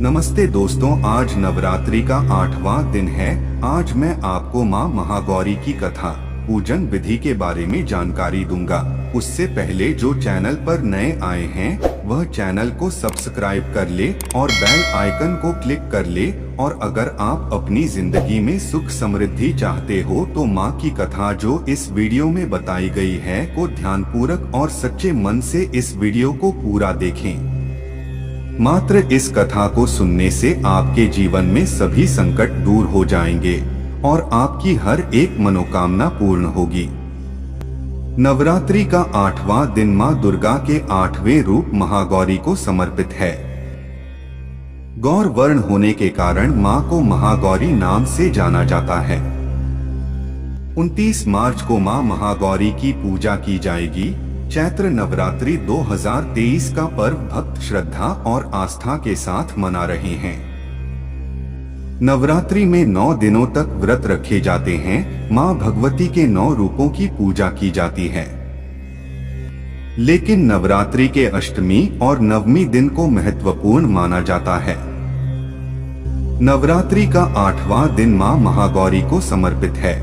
नमस्ते दोस्तों, आज नवरात्रि का 8वां दिन है। आज मैं आपको मां महागौरी की कथा पूजन विधि के बारे में जानकारी दूंगा। उससे पहले जो चैनल पर नए आए हैं वह चैनल को सब्सक्राइब कर ले और बेल आइकन को क्लिक कर ले। और अगर आप अपनी जिंदगी में सुख समृद्धि चाहते हो तो मां की कथा जो इस वीडियो में बताई गई है को ध्यानपूर्वक और सच्चे मन से इस वीडियो को पूरा देखें। मात्र इस कथा को सुनने से आपके जीवन में सभी संकट दूर हो जाएंगे और आपकी हर एक मनोकामना पूर्ण होगी। नवरात्रि का 8वां दिन मां दुर्गा के 8वें रूप महागौरी को समर्पित है। गौर वर्ण होने के कारण मां को महागौरी नाम से जाना जाता है। 29 मार्च को मां महागौरी की पूजा की जाएगी। चैत्र नवरात्रि 2023 का पर्व भक्त श्रद्धा और आस्था के साथ मना रहे हैं। नवरात्रि में 9 दिनों तक व्रत रखे जाते हैं। मां भगवती के 9 रूपों की पूजा की जाती है, लेकिन नवरात्रि के अष्टमी और नवमी दिन को महत्वपूर्ण माना जाता है। नवरात्रि का 8वां दिन मां महागौरी को समर्पित है।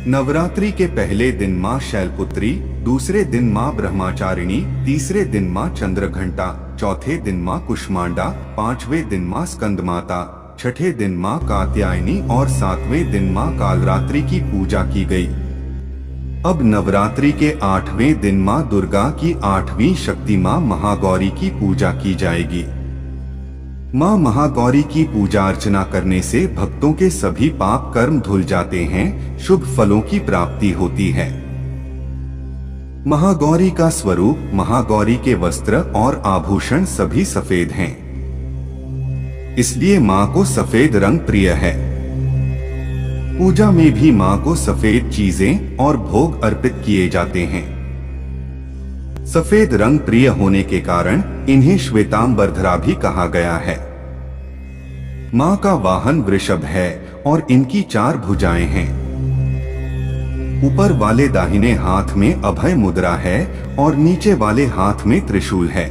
नवरात्रि के पहले दिन मां शैलपुत्री, दूसरे दिन मां ब्रह्मचारिणी, तीसरे दिन मां चंद्रघंटा, चौथे दिन मां कुष्मांडा, 5वें दिन मां स्कंदमाता, छठे दिन मां कात्यायनी और 7वें दिन मां कालरात्रि की पूजा की गई। अब नवरात्रि के 8वें दिन मां दुर्गा की 8वीं शक्ति मां महागौरी की पूजा की जाएगी। मां महागौरी की पूजा अर्चना करने से भक्तों के सभी पाप कर्म धुल जाते हैं, शुभ फलों की प्राप्ति होती है। महागौरी का स्वरूप, महागौरी के वस्त्र और आभूषण सभी सफेद हैं, इसलिए मां को सफेद रंग प्रिय है। पूजा में भी मां को सफेद चीजें और भोग अर्पित किए जाते हैं। सफेद रंग प्रिय होने के कारण इन्हें श्वेतांबरधरा भी कहा गया है। मां का वाहन वृषभ है और इनकी 4 भुजाएं हैं। ऊपर वाले दाहिने हाथ में अभय मुद्रा है और नीचे वाले हाथ में त्रिशूल है।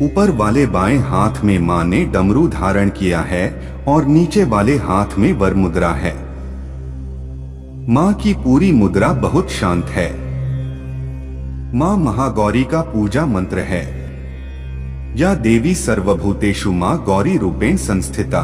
ऊपर वाले बाएं हाथ में मां ने डमरू धारण किया है और नीचे वाले हाथ में वर मुद्रा है। मां की पूरी मुद्रा बहुत शांत है। मां महागौरी का पूजा मंत्र है, या देवी सर्वभूतेषु मां गौरी रूपेण संस्थिता।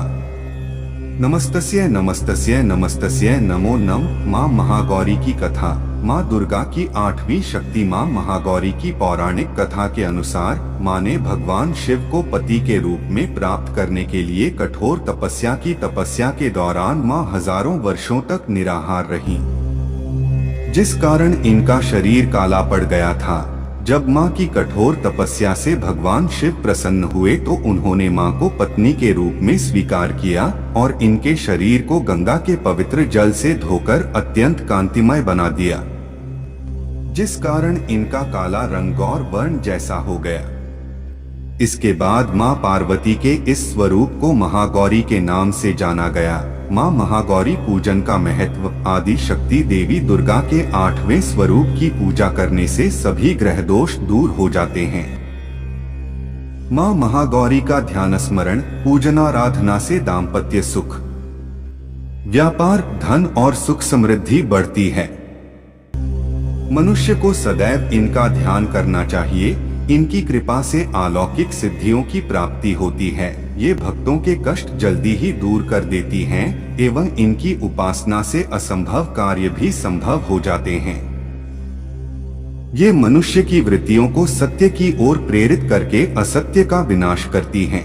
नमस्तस्य नमस्तस्य नमस्तस्य नमो नमः। मां महागौरी की कथा। मां दुर्गा की 8वीं शक्ति मां महागौरी की पौराणिक कथा के अनुसार मां ने भगवान शिव को पति के रूप में प्राप्त करने के लिए कठोर तपस्या की। तपस्या के दौरान मां हजारों वर्षों तक निराहार रहीं, जिस कारण इनका शरीर काला पड़ गया था। जब मां की कठोर तपस्या से भगवान शिव प्रसन्न हुए तो उन्होंने मां को पत्नी के रूप में स्वीकार किया और इनके शरीर को गंगा के पवित्र जल से धोकर अत्यंत कांतिमय बना दिया, जिस कारण इनका काला रंग गौर वर्ण जैसा हो गया। इसके बाद मां पार्वती के इस स्वरूप को महागौरी के नाम से जाना गया। मां महागौरी पूजन का महत्व। आदि शक्ति देवी दुर्गा के 8वें स्वरूप की पूजा करने से सभी ग्रह दोष दूर हो जाते हैं। मां महागौरी का ध्यान स्मरण पूजनाराधना से दाम्पत्य सुख, व्यापार, धन और सुख समृद्धि बढ़ती है। मनुष्य को सदैव इनका ध्यान करना चाहिए। इनकी कृपा से अलौकिक सिद्धियों की प्राप्ति होती है। ये भक्तों के कष्ट जल्दी ही दूर कर देती हैं एवं इनकी उपासना से असंभव कार्य भी संभव हो जाते हैं। ये मनुष्य की वृत्तियों को सत्य की ओर प्रेरित करके असत्य का विनाश करती हैं।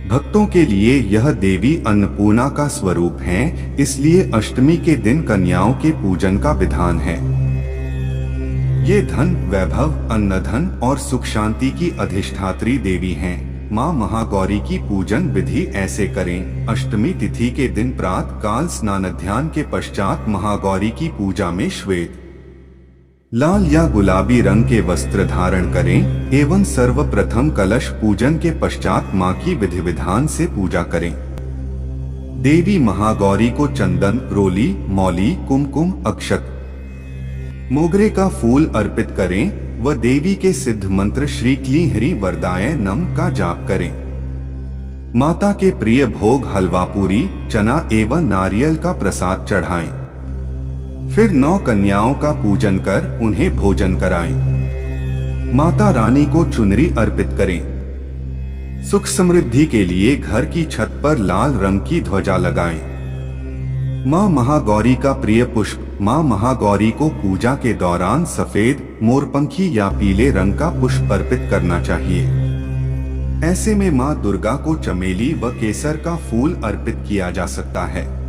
भक्तों के लिए यह देवी अन्नपूर्णा का स्वरूप है, इसलिए अष्टमी के दिन कन्याओं के पूजन का विधान है। ये धन, वैभव, अन्नधन और सुख शांति की अधिष्ठात्री देवी हैं। मां महागौरी की पूजन विधि ऐसे करें। अष्टमी तिथि के दिन प्रातः काल स्नानाध्यान के पश्चात महागौरी की पूजा में श्वेत, लाल या गुलाबी रंग के वस्त्र धारण करें एवं सर्वप्रथम कलश पूजन के पश्चात मां की विधि विधान से पूजा करें। देवी महागौरी को चंदन, रोली, मौली, कुमकुम, अक्षत, मोगरे का फूल अर्पित करें व देवी के सिद्ध मंत्र श्री क्लीं ह्रीं वरदाय नम का जाप करें। माता के प्रिय भोग हलवा पूरी, चना एवं नारियल का प्रसाद चढ़ाएं। फिर 9 कन्याओं का पूजन कर उन्हें भोजन कराएं। माता रानी को चुनरी अर्पित करें। सुख समृद्धि के लिए घर की छत पर लाल रंग की ध्वजा लगाएं। मां महागौरी का प्रिय पुष्प, मां महागौरी को पूजा के दौरान सफेद, मोरपंखी या पीले रंग का पुष्प अर्पित करना चाहिए। ऐसे में मां दुर्गा को चमेली व केसर का फूल अर्पित किया जा सकता है।